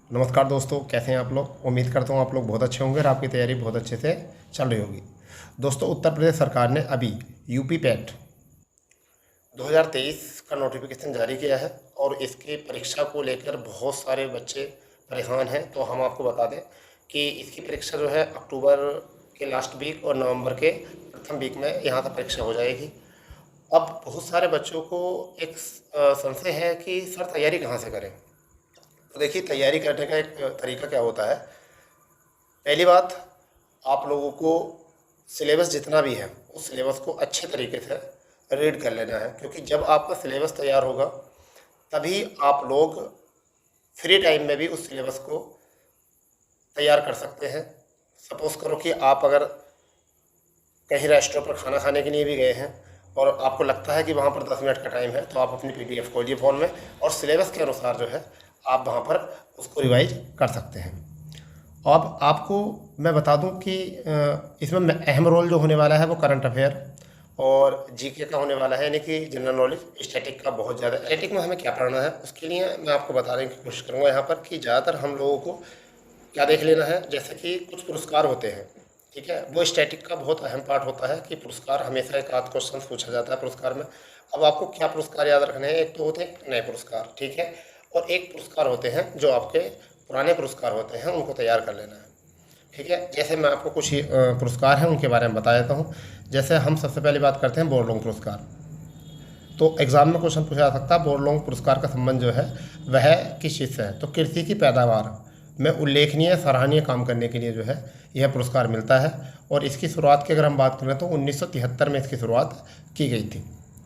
नमस्कार दोस्तों, कैसे हैं आप लोग। उम्मीद करता हूँ आप लोग बहुत अच्छे होंगे और आपकी तैयारी बहुत अच्छे से चल रही होगी। दोस्तों, उत्तर प्रदेश सरकार ने अभी यूपी पैट 2023 का नोटिफिकेशन जारी किया है और इसकी परीक्षा को लेकर बहुत सारे बच्चे परेशान हैं। तो हम आपको बता दें कि इसकी परीक्षा जो है अक्टूबर के लास्ट वीक और नवंबर के प्रथम वीक में यहाँ से परीक्षा हो जाएगी। अब बहुत सारे बच्चों को एक संशय है कि सर तैयारी कहाँ से करें। तो देखिए, तैयारी करने का एक तरीका क्या होता है। पहली बात, आप लोगों को सिलेबस जितना भी है उस सिलेबस को अच्छे तरीके से रीड कर लेना है, क्योंकि जब आपका सिलेबस तैयार होगा तभी आप लोग फ्री टाइम में भी उस सिलेबस को तैयार कर सकते हैं। सपोज़ करो कि आप अगर कहीं रेस्टोरेंट पर खाना खाने के लिए भी गए हैं और आपको लगता है कि वहाँ पर 10 मिनट का टाइम है, तो आप अपनी पीडीएफ खोलिए फ़ोन में और सिलेबस के अनुसार जो है आप वहाँ पर उसको रिवाइज कर सकते हैं। अब आपको मैं बता दूं कि इसमें अहम रोल जो होने वाला है वो करंट अफेयर और जीके का होने वाला है, यानी कि जनरल नॉलेज। स्टैटिक का बहुत ज़्यादा, स्टैटिक में हमें क्या पढ़ना है उसके लिए मैं आपको बताने की कोशिश करूँगा यहाँ पर कि ज़्यादातर हम लोगों को क्या देख लेना है। जैसे कि कुछ पुरस्कार होते हैं, ठीक है, वो स्टैटिक का बहुत अहम पार्ट होता है कि पुरस्कार हमेशा एक आध क्वेश्चन पूछा जाता है पुरस्कार में। अब आपको क्या पुरस्कार याद रखने हैं, एक तो होते हैं नए पुरस्कार, ठीक है, और एक पुरस्कार होते हैं जो आपके पुराने पुरस्कार होते हैं, उनको तैयार कर लेना है, ठीक है। जैसे मैं आपको कुछ पुरस्कार हैं उनके बारे में बता देता हूँ। जैसे हम सबसे पहले बात करते हैं बोरलॉन्ग पुरस्कार। तो एग्ज़ाम में क्वेश्चन पूछा जा सकता है बोरलॉन्ग पुरस्कार का संबंध जो है वह किस चीज़ से है। तो कृषि की पैदावार में उल्लेखनीय सराहनीय काम करने के लिए जो है यह पुरस्कार मिलता है। और इसकी शुरुआत की अगर हम बात करें तो 1973 में इसकी शुरुआत की गई थी।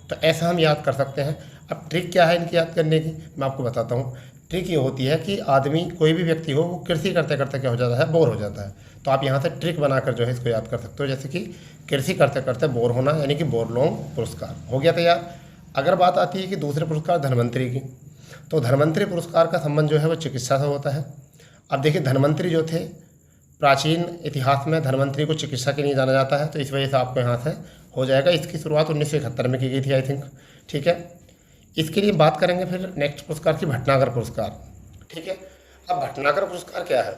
तो ऐसा हम याद कर सकते हैं। अब ट्रिक क्या है इनकी याद करने की, मैं आपको बताता हूँ। ट्रिक ये होती है कि आदमी कोई भी व्यक्ति हो वो कृषि करते करते क्या हो जाता है, बोर हो जाता है। तो आप यहाँ से ट्रिक बनाकर जो है इसको याद कर सकते हो, जैसे कि कृषि करते करते बोर होना, यानी कि बोरलॉन्ग पुरस्कार हो गया तैयार। अगर बात आती है कि दूसरे पुरस्कार धन्वंतरी की, तो धन्वंतरी पुरस्कार का संबंध जो है वो चिकित्सा से होता है। अब देखिए, धन्वंतरी जो थे प्राचीन इतिहास में धन्वंतरी को चिकित्सा के लिए जाना जाता है, तो इस वजह से आपको यहाँ से हो जाएगा। इसकी शुरुआत 1971 में की गई थी, आई थिंक, ठीक है। इसके लिए बात करेंगे फिर नेक्स्ट पुरस्कार की, भटनागर पुरस्कार, ठीक है। अब भटनागर पुरस्कार क्या है।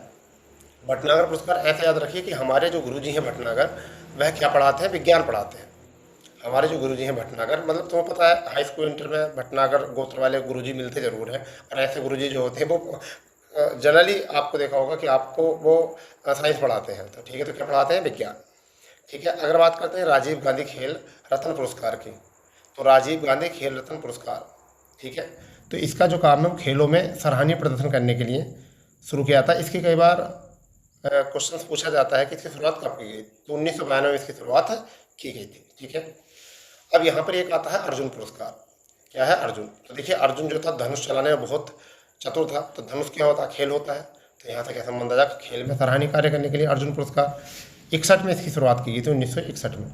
भटनागर पुरस्कार ऐसे याद रखिए कि हमारे जो गुरुजी हैं भटनागर, वह क्या पढ़ाते हैं, विज्ञान पढ़ाते हैं। हमारे जो गुरुजी हैं भटनागर, मतलब तुम्हें पता है हाई स्कूल इंटर में भटनागर गोत्र वाले गुरुजी मिलते ज़रूर हैं। और ऐसे गुरुजी जो होते हैं वो जनरली आपको देखा होगा कि आपको वो साइंस पढ़ाते हैं, तो ठीक है, तो क्या पढ़ाते हैं, विज्ञान, ठीक है। अगर बात करते हैं राजीव गांधी खेल रत्न पुरस्कार की, तो राजीव गांधी खेल रत्न पुरस्कार, ठीक है, तो इसका जो काम है वो खेलों में सराहनीय प्रदर्शन करने के लिए शुरू किया था। इसकी कई बार क्वेश्चन पूछा जाता है कि इसकी शुरुआत कब की गई, तो 1992 में इसकी शुरुआत की गई थी, ठीक है। अब यहाँ पर एक आता है अर्जुन पुरस्कार। क्या है अर्जुन, तो देखिए अर्जुन जो था धनुष चलाने में बहुत चतुर था। तो धनुष क्या होता है, खेल होता है, तो यहाँ से क्या संबंध आ जाए, खेल में सराहनीय कार्य करने के लिए अर्जुन पुरस्कार। 61 में इसकी शुरुआत की गई थी, 1961 में।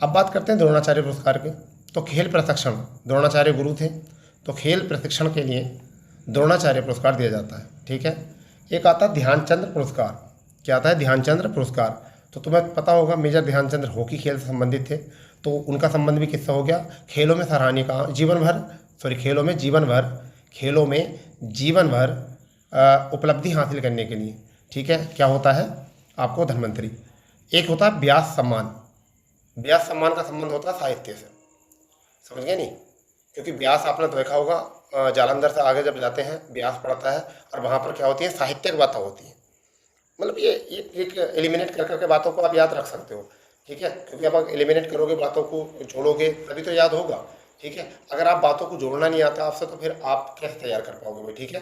अब बात करते हैं द्रोणाचार्य पुरस्कार की। तो खेल प्रशिक्षण, द्रोणाचार्य गुरु थे, तो खेल प्रशिक्षण के लिए द्रोणाचार्य पुरस्कार दिया जाता है, ठीक है। एक आता है ध्यानचंद्र पुरस्कार। क्या आता है, ध्यानचंद्र पुरस्कार। तो तुम्हें पता होगा मेजर ध्यानचंद्र हॉकी खेल से संबंधित थे, तो उनका संबंध भी किससे हो गया, खेलों में सराहनीय का जीवन भर, सॉरी खेलों में जीवन भर उपलब्धि हासिल करने के लिए, ठीक है, क्या होता है आपको धन्वंतरी। एक होता है व्यास सम्मान। व्यास सम्मान का संबंध होता है साहित्य से, समझ गए नहीं, क्योंकि व्यास आपने देखा होगा जालंधर से आगे जब जाते हैं व्यास पढ़ता है और वहाँ पर क्या होती है, साहित्यिक बातें होती हैं। मतलब ये एक एलिमिनेट कर करके बातों को आप याद रख सकते हो, ठीक है, क्योंकि आप एलिमिनेट करोगे, बातों को जोड़ोगे तभी तो याद होगा, ठीक है। अगर आप बातों को जोड़ना नहीं आता आपसे तो फिर आप कैसे तैयार कर पाओगे भाई, ठीक है।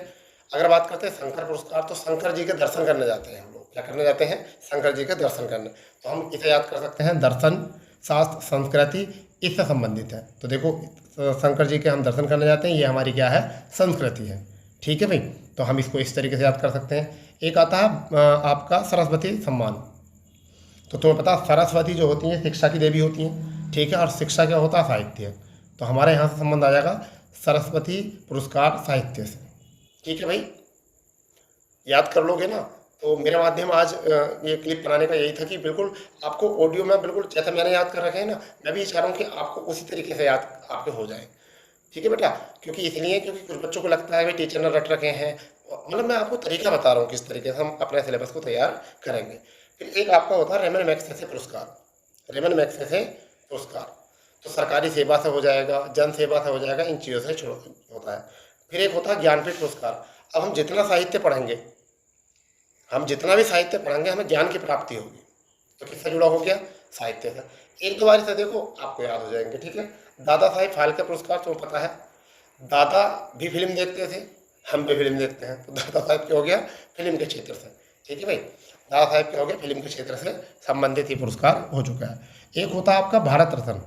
अगर बात करते हैं शंकर पुरस्कार, तो शंकर जी के दर्शन करने जाते हैं हम लोग, क्या करने जाते हैं, शंकर जी के दर्शन करने। तो हम इसे याद कर सकते हैं, दर्शन शास्त्र संस्कृति इससे संबंधित है। तो देखो शंकर जी के हम दर्शन करने जाते हैं, ये हमारी क्या है, संस्कृति है, ठीक है भाई। तो हम इसको इस तरीके से याद कर सकते हैं। एक आता है आपका सरस्वती सम्मान। तो तुम्हें पता सरस्वती जो होती हैं शिक्षा की देवी होती हैं, ठीक है, और शिक्षा क्या होता है, साहित्य। तो हमारे यहाँ से संबंध आ जाएगा सरस्वती पुरस्कार साहित्य से, ठीक है भाई, याद कर लोगे ना। तो मेरा माध्यम आज ये क्लिप बनाने का यही था कि बिल्कुल आपको ऑडियो में बिल्कुल जैसे मैंने याद कर रखे हैं ना, मैं भी चाह रहा हूँ कि आपको उसी तरीके से याद आपके हो जाए, ठीक है बेटा। क्योंकि इसलिए क्योंकि कुछ बच्चों को लगता है भाई टीचर ने रट रखे हैं, मतलब मैं आपको तरीका बता रहा हूँ किस तरीके से हम अपने सिलेबस को तैयार करेंगे। फिर एक आपका होता है रेमन मैग्सेसे पुरस्कार। रेमन मैग्सेसे पुरस्कार तो सरकारी सेवा से हो जाएगा, जन सेवा से हो जाएगा, इन चीज़ों से होता है। फिर एक होता है ज्ञानपीठ पुरस्कार। अब हम जितना साहित्य पढ़ेंगे, हम जितना भी साहित्य पढ़ेंगे हमें ज्ञान की प्राप्ति होगी। तो किससे जुड़ा हो गया? साहित्य से। एक दो बार से देखो आपको याद हो जाएंगे, ठीक है। दादा साहेब फाल्के पुरस्कार तो पता है, दादा भी फिल्म देखते थे, हम भी फिल्म देखते हैं, तो दादा साहेब क्या हो गया? फिल्म के क्षेत्र से, ठीक है भाई। दादा साहेब क्या हो गया? फिल्म के क्षेत्र से संबंधित ये पुरस्कार हो चुका है। एक होता है आपका भारत रत्न।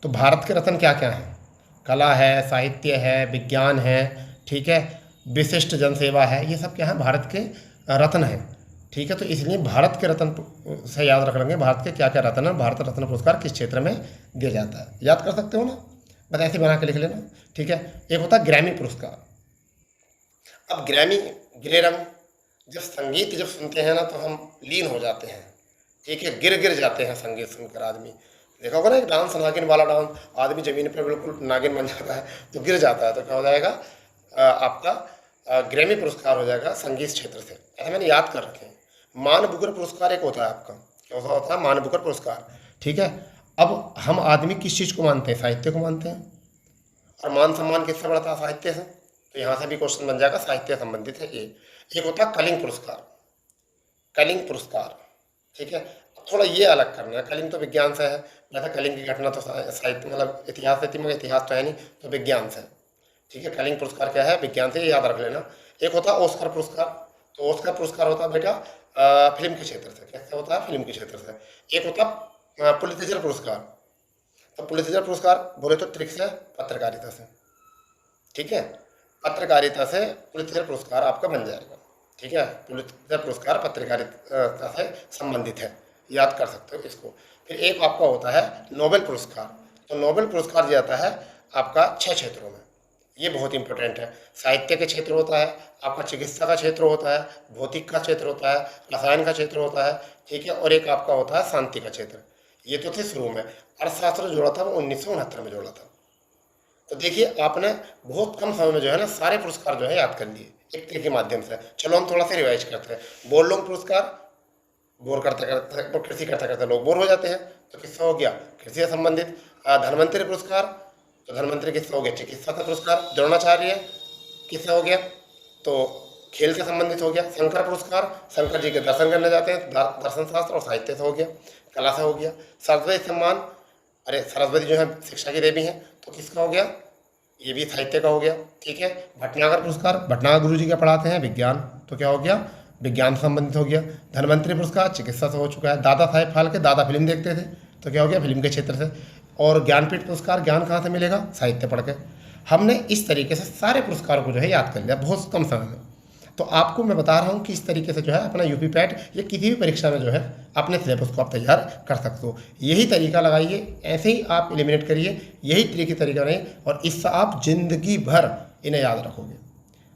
तो भारत के रत्न क्या क्या हैं? कला है, साहित्य है, विज्ञान है, ठीक है, विशिष्ट जनसेवा है, ये सब क्या है? भारत के रत्न हैं, ठीक है। तो इसलिए भारत के रत्न से याद रख लेंगे, भारत के क्या क्या रत्न है, भारत रत्न पुरस्कार किस क्षेत्र में दिया जाता है, याद कर सकते हो ना, बस ऐसे बना के लिख लेना, ठीक है। एक होता है ग्रैमी पुरस्कार। अब ग्रैमी, ग्रेरम, जब संगीत जब सुनते हैं ना तो हम लीन हो जाते हैं, ठीक है, गिर जाते हैं संगीत सुनकर। आदमी देखा होगा ना, एक डांस नागिन वाला डांस, आदमी जमीन पर बिल्कुल नागिन बन जाता है तो गिर जाता है, तो क्या हो जाएगा? आपका ग्रैमी पुरस्कार हो जाएगा संगीत क्षेत्र से। ऐसा मैंने याद कर रखे हैं। मान बुकर पुरस्कार एक होता है आपका, क्या होता है? मान बुकर पुरस्कार, ठीक है। अब हम आदमी किस चीज़ को मानते हैं? साहित्य को मानते हैं, और मान सम्मान किससे बढ़ता है? साहित्य से। तो यहाँ से भी क्वेश्चन बन जाएगा, साहित्य संबंधित है ये। एक होता है कलिंग पुरस्कार। कलिंग पुरस्कार, ठीक है। थोड़ा ये अलग करना है, कलिंग तो विज्ञान से है, जैसा कलिंग की घटना तो साहित्य मतलब इतिहास से थी, मगर इतिहास तो है नहीं, तो विज्ञान से, ठीक है। कलिंग पुरस्कार क्या है? विज्ञान से, ये याद रख लेना। एक होता है ऑस्कर पुरस्कार। तो ऑस्कर पुरस्कार होता है बेटा फिल्म के क्षेत्र से। कैसे होता है? फिल्म के क्षेत्र से। एक होता है पुलित्जर पुरस्कार। तो पुलित्जर पुरस्कार बोले तो ट्रिक से, पत्रकारिता से, ठीक है, पत्रकारिता से पुलित्जर पुरस्कार आपका बन जाएगा, ठीक है। पुलित्जर पुरस्कार पत्रकारिता से संबंधित है, याद कर सकते हो इसको। फिर एक आपका होता है नोबेल पुरस्कार। तो नोबेल पुरस्कार दिया जाता है आपका 6 क्षेत्रों में, ये बहुत इंपॉर्टेंट है। साहित्य के क्षेत्र होता है, आपका चिकित्सा का क्षेत्र होता है, भौतिक का क्षेत्र होता है, रसायन का क्षेत्र होता है, ठीक है, और एक आपका होता है शांति का क्षेत्र। ये तो थे शुरू में। अर्थशास्त्र जोड़ा था वो 1969 में जोड़ा था। तो देखिए आपने बहुत कम समय में जो है ना सारे पुरस्कार जो है याद कर लिए एक ट्रिक के माध्यम से। चलो हम थोड़ा सा रिवाइज करते हैं। बोरलॉन्ग पुरस्कार, बोर करते करते कृषि करते करते लोग बोर हो जाते हैं, तो किससे हो गया? कृषि से संबंधित। धन्वंतरि पुरस्कार, तो धन्वंतरि किससे हो गया? चिकित्सा का पुरस्कार। द्रोणाचार्य किससे हो गया? तो खेल से संबंधित हो गया। शंकर पुरस्कार, शंकर जी के दर्शन करने जाते हैं, दर्शन शास्त्र और साहित्य से हो गया, कला से हो गया। सरस्वती सम्मान, अरे सरस्वती जो है शिक्षा की देवी हैं, तो किसका हो गया? ये भी साहित्य का हो गया, ठीक है। भटनागर पुरस्कार, भटनागर गुरु जी क्या पढ़ाते हैं? विज्ञान, तो क्या हो गया? विज्ञान से संबंधित हो गया। धन्वंतरि पुरस्कार चिकित्सा से हो चुका है। दादा साहेब फाल्के, दादा फिल्म देखते थे, तो क्या हो गया? फिल्म के क्षेत्र से। और ज्ञानपीठ पुरस्कार, ज्ञान कहाँ से मिलेगा? साहित्य पढ़ के। हमने इस तरीके से सारे पुरस्कारों को जो है याद कर लिया बहुत कम समय में। तो आपको मैं बता रहा हूँ कि इस तरीके से जो है अपना यूपी पैट या किसी भी परीक्षा में जो है अपने सिलेबस को आप तैयार कर सकते हो। यही तरीका लगाइए, ऐसे ही आप एलिमिनेट करिए, यही तरीके तरीका नहीं, और इससे आप जिंदगी भर इन्हें याद रखोगे।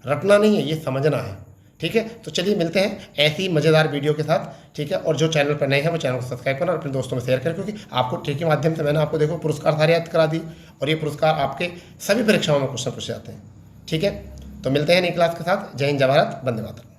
रटना नहीं है, ये समझना है, ठीक है। तो चलिए मिलते हैं ऐसी मज़ेदार वीडियो के साथ, ठीक है। और जो चैनल पर नए हैं वो चैनल को सब्सक्राइब करना और अपने दोस्तों में शेयर करें, क्योंकि आपको ट्रिक के माध्यम से मैंने आपको देखो पुरस्कार सारे याद करा दी, और ये पुरस्कार आपके सभी परीक्षाओं में क्वेश्चन पूछे जाते हैं, ठीक है। तो मिलते हैं नई क्लास के साथ। जय हिंद, जय भारत, वंदे मातरम।